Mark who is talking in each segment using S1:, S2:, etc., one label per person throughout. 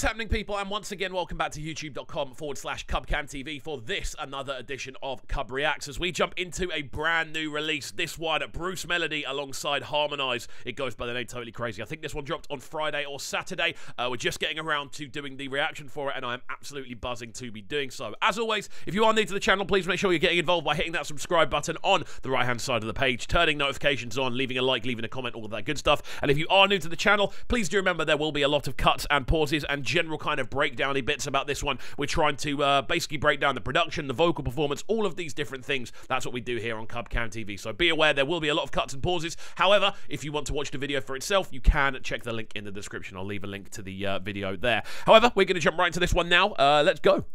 S1: What's happening, people? And once again, welcome back to youtube.com/CubCamTV for this, another edition of CubReacts, as we jump into a brand new release. This one, Bruce Melodie alongside Harmonize. It goes by the name Totally Crazy. I think this one dropped on Friday or Saturday. We're just getting around to doing the reaction for it, and I am absolutely buzzing to be doing so. As always, if you are new to the channel, please make sure you're getting involved by hitting that subscribe button on the right-hand side of the page, turning notifications on, leaving a like, leaving a comment, all of that good stuff. And if you are new to the channel, please do remember there will be a lot of cuts and pauses and general kind of breakdowny bits about this one. We're trying to basically break down the production, the vocal performance, all of these different things. That's what we do here on CubCamTV. So be aware there will be a lot of cuts and pauses. However, if you want to watch the video for itself, you can check the link in the description. I'll leave a link to the video there. However, we're going to jump right into this one now. Let's go.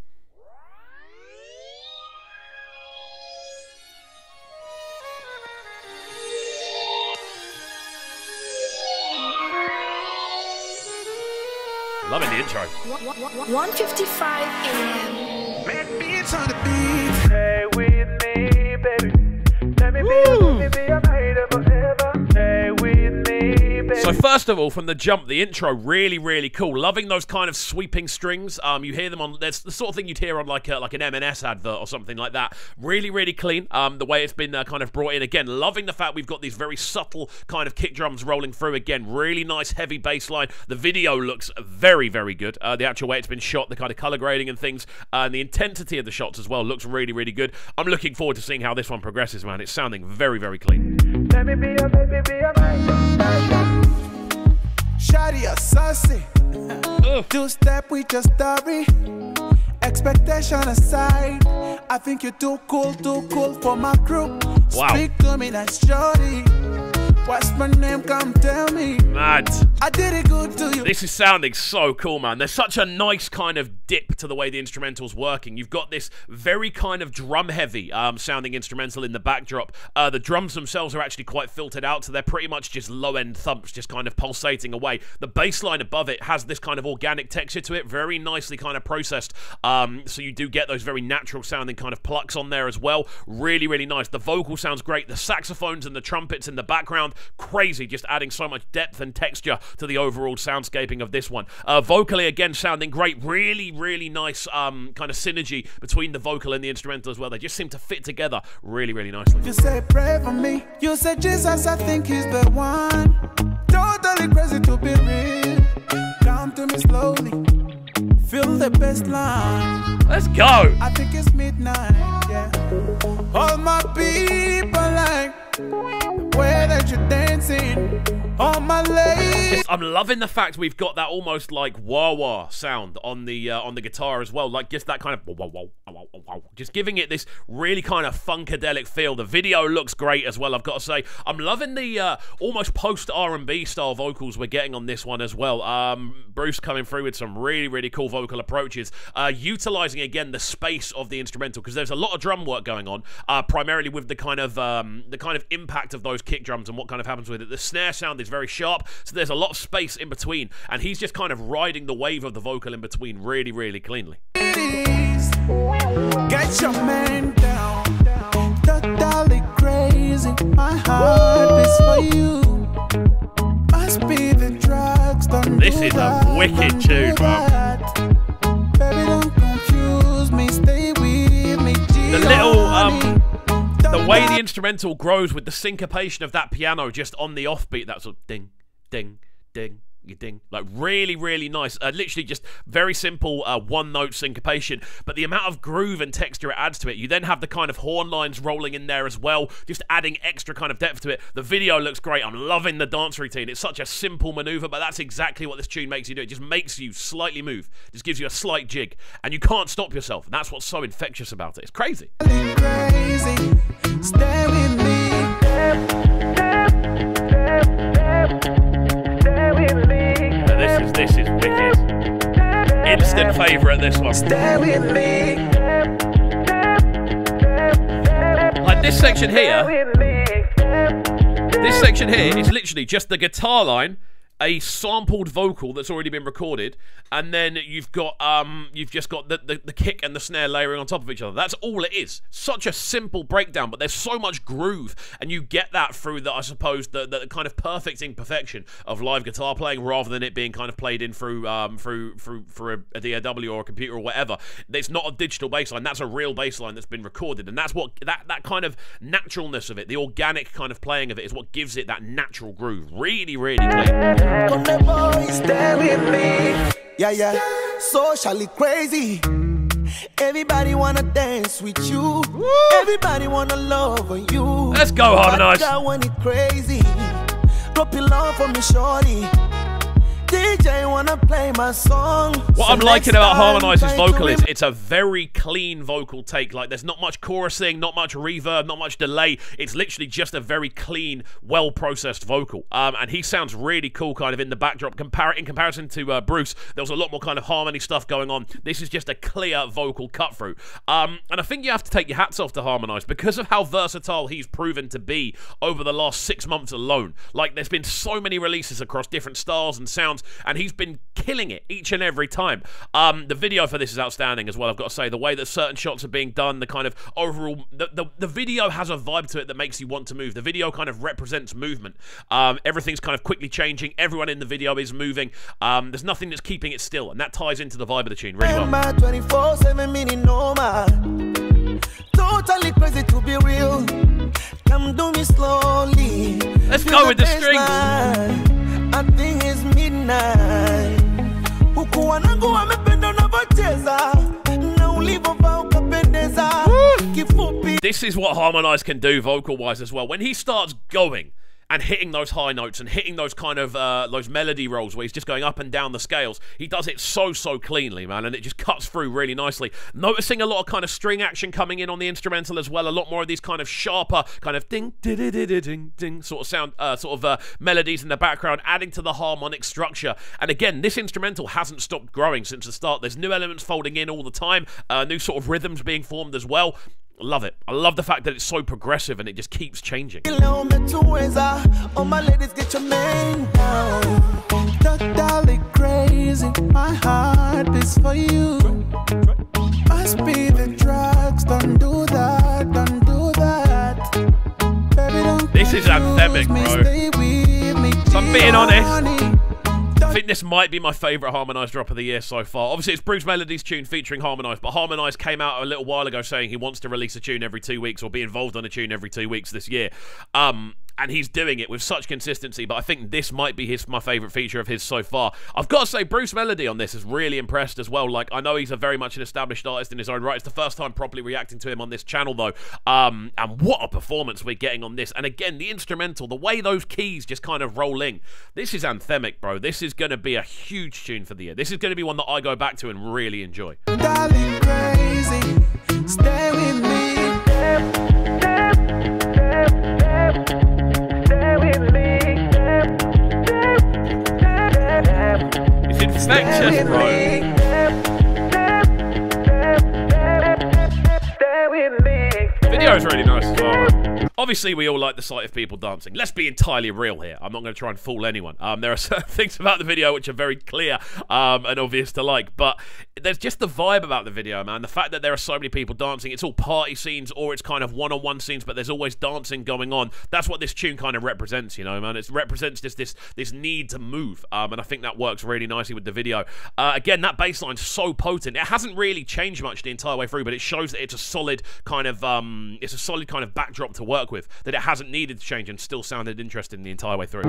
S1: Loving the intro.
S2: 1:55 a.m.
S3: Make beats on the beat. Stay with me, baby. Let me be your night forever. Stay with me, baby.
S1: So first of all, from the jump, the intro really, really cool. Loving those kind of sweeping strings. You hear them on. That's the sort of thing you'd hear on like an M&S advert or something like that. Really, really clean. The way it's been kind of brought in. Again, loving the fact we've got these very subtle kind of kick drums rolling through. Again, really nice heavy bass line. The video looks very, very good. The actual way it's been shot, the kind of color grading and things, and the intensity of the shots as well looks really, really good. I'm looking forward to seeing how this one progresses, man. It's sounding very, very clean.
S3: Let me be your baby, be your night. Shawty, you're saucy. Two-step with your story. Expectation aside, I think you're too cool for my crew.
S1: Wow.
S3: Speak to me like shorty. What's my name? Come tell me.
S1: Mad.
S3: I did it good to you.
S1: This is sounding so cool, man. There's such a nice kind of dip to the way the instrumental's working. You've got this very kind of drum-heavy sounding instrumental in the backdrop. The drums themselves are actually quite filtered out, so they're pretty much just low-end thumps, just kind of pulsating away. The bass line above it has this kind of organic texture to it, very nicely kind of processed. So you do get those very natural-sounding kind of plucks on there as well. Really, really nice. The vocal sounds great. The saxophones and the trumpets in the background, crazy, just adding so much depth and texture to the overall soundscaping of this one. Vocally, again, sounding great. Really, really nice kind of synergy between the vocal and the instrumental as well. They just seem to fit together really, really nicely.
S3: You say pray for me. You say Jesus, I think he's the one. Totally crazy to be real. Come to me slowly. Feel the best line.
S1: Let's go.
S3: I think it's midnight, yeah. All my people like the way that you're dancing. All my ladies.
S1: I'm loving the fact we've got that almost like wah-wah sound on the guitar as well, like just that kind of wah-wah-wah, just giving it this really kind of funkadelic feel. The video looks great as well, I've got to say. I'm loving the almost post R&B style vocals we're getting on this one as well. Bruce coming through with some really, really cool vocal approaches, utilizing again the space of the instrumental, because there's a lot of drum work going on, primarily with the kind of impact of those kick drums and what kind of happens with it. The snare sound is very sharp, so there's a lot of space in between, and he's just kind of riding the wave of the vocal in between really, really cleanly.
S3: Get your man down, totally crazy. My heart is for you. Must be the drugs.
S1: This is a wicked tune, man.
S3: Baby, don't confuse me. Stay with me.
S1: The little the way the instrumental grows with the syncopation of that piano just on the offbeat, that sort of ding, ding, ding, ding, like really, really nice. Literally just very simple one-note syncopation, but the amount of groove and texture it adds to it. You then have the kind of horn lines rolling in there as well, just adding extra kind of depth to it. The video looks great. I'm loving the dance routine. It's such a simple maneuver, but that's exactly what this tune makes you do. It just makes you slightly move. Just gives you a slight jig, and you can't stop yourself. And that's what's so infectious about it. It's crazy.
S3: Crazy. Stay with me.
S1: This is wicked. Instant favourite, this one.
S3: Stay with me.
S1: Like this section here is literally just the guitar line a sampled vocal that's already been recorded, and then you've just got the kick and the snare layering on top of each other. That's all it is. Such a simple breakdown, but there's so much groove, and you get that through I suppose the kind of perfect imperfection of live guitar playing, rather than it being kind of played in through a DAW or a computer or whatever. It's not a digital bass line. That's a real bass line that's been recorded, and that's what that kind of naturalness of it, the organic kind of playing of it, is what gives it that natural groove. Really, really clean.
S3: Come the boys, stay with me. Yeah, yeah. Socially crazy. Everybody wanna dance with you. Woo! Everybody wanna love you.
S1: Let's go, Harmonize.
S3: That one is crazy. Drop your love for me, shorty. DJ wanna play my song.
S1: What I'm liking about Harmonize's vocal is it's a very clean vocal take. Like, there's not much chorusing, not much reverb, not much delay. It's literally just a very clean, well-processed vocal. And he sounds really cool kind of in the backdrop. In comparison to Bruce, there was a lot more kind of harmony stuff going on. This is just a clear vocal cut through. And I think you have to take your hats off to Harmonize because of how versatile he's proven to be over the last 6 months alone. Like, there's been so many releases across different styles and sounds, and he's been killing it each and every time. The video for this is outstanding as well, I've got to say. The way that certain shots are being done, the kind of overall... The video has a vibe to it that makes you want to move. The video kind of represents movement. Everything's kind of quickly changing. Everyone in the video is moving. There's nothing that's keeping it still, and that ties into the vibe of the tune really well.
S3: 24/7 meaning no man. Totally crazy to be real. Come do me slowly.
S1: Let's go with the strings.
S3: I think it's midnight.
S1: This is what Harmonize can do vocal-wise as well. When he starts going and hitting those high notes and hitting those kind of those melody rolls where he's just going up and down the scales, he does it so cleanly, man, and it just cuts through really nicely. Noticing a lot of kind of string action coming in on the instrumental as well, a lot more of these kind of sharper kind of ding ding ding ding sort of sound, melodies in the background, adding to the harmonic structure. And again, this instrumental hasn't stopped growing since the start. There's new elements folding in all the time, new sort of rhythms being formed as well. Love it. I love the fact that it's so progressive and it just keeps changing.
S3: All my ladies, get your man down. Totally crazy. My heart is for you. Must be the drugs. Don't do that. Don't do that. Baby, don't.
S1: This is anthemic, bro. So I'm being honest. I think this might be my favourite Harmonize drop of the year so far. Obviously, it's Bruce Melody's tune featuring Harmonize, but Harmonize came out a little while ago saying he wants to release a tune every 2 weeks or be involved on a tune every 2 weeks this year. And he's doing it with such consistency, but I think this might be my favourite feature of his so far. I've got to say, Bruce Melodie on this has really impressed as well. Like, I know he's a very much an established artist in his own right. It's the first time properly reacting to him on this channel, though. And what a performance we're getting on this. And again, the instrumental, the way those keys just kind of roll in. This is anthemic, bro. This is going to be a huge tune for the year. This is going to be one that I go back to and really enjoy.
S3: Darling, crazy. Stay with me.
S1: It's infectious, bro. The video is really nice as well. Obviously, we all like the sight of people dancing. Let's be entirely real here. I'm not going to try and fool anyone. There are certain things about the video which are very clear and obvious to like, but there's just the vibe about the video, man. The fact that there are so many people dancing, it's all party scenes or it's kind of one-on-one scenes, but there's always dancing going on. That's what this tune kind of represents, you know, man. It represents just this need to move, and I think that works really nicely with the video. Again, that bass line's so potent. It hasn't really changed much the entire way through, but it shows that it's a solid kind of backdrop to work with, that it hasn't needed to change and still sounded interesting the entire way through.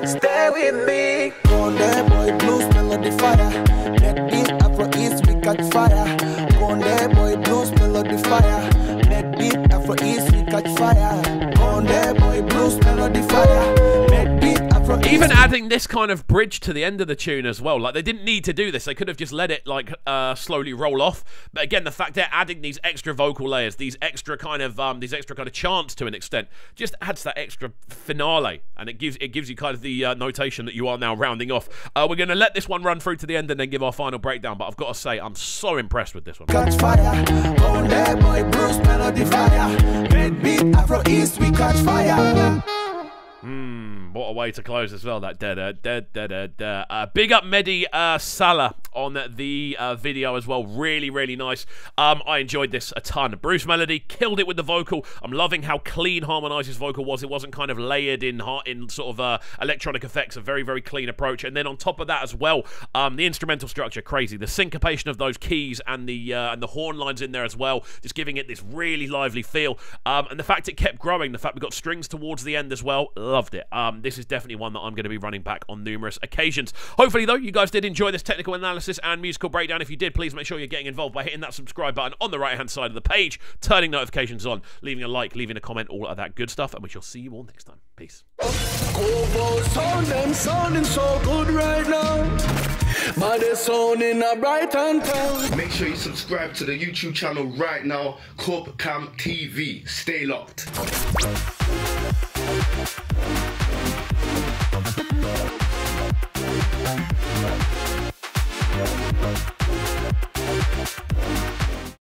S3: Stay with me. Go there, boy, blues, melody, fire. Let beat Afro East, we catch fire. Go there, boy, blues, melody, fire. Let beat Afro East, we catch fire. Go there, boy, blues, melody, fire. Let beat Afro East.
S1: Even adding this kind of bridge to the end of the tune as well. Like, they didn't need to do this. They could have just let it, like, slowly roll off. But again, the fact they're adding these extra vocal layers, these extra kind of chants to an extent, just adds that extra finale, and it gives you kind of the notation that you are now rounding off. We're going to let this one run through to the end and then give our final breakdown, but I've got to say, I'm so impressed with this one.
S3: Catch fire. Go there, boy, blues, melody, fire. Red beat Afro East, we catch fire.
S1: What a way to close as well. That da-da-da-da-da-da. Big up Mehdi Salah on the video as well. Really, really nice. I enjoyed this a ton. Bruce Melodie killed it with the vocal. I'm loving how clean Harmonize's vocal was. It wasn't kind of layered in sort of electronic effects. A very, very clean approach. And then on top of that as well, the instrumental structure, crazy. The syncopation of those keys and the horn lines in there as well, just giving it this really lively feel. And the fact it kept growing, the fact we got strings towards the end as well, loved it. This is definitely one that I'm going to be running back on numerous occasions. Hopefully, though, you guys did enjoy this technical analysis and musical breakdown. If you did, please make sure you're getting involved by hitting that subscribe button on the right-hand side of the page, turning notifications on, leaving a like, leaving a comment, all of that good stuff, and we shall see you all next time. Peace.
S3: Sounding so good right now. But they're sounding a bright and town.
S4: Make sure you subscribe to the YouTube channel right now, CubCamTV. Stay locked.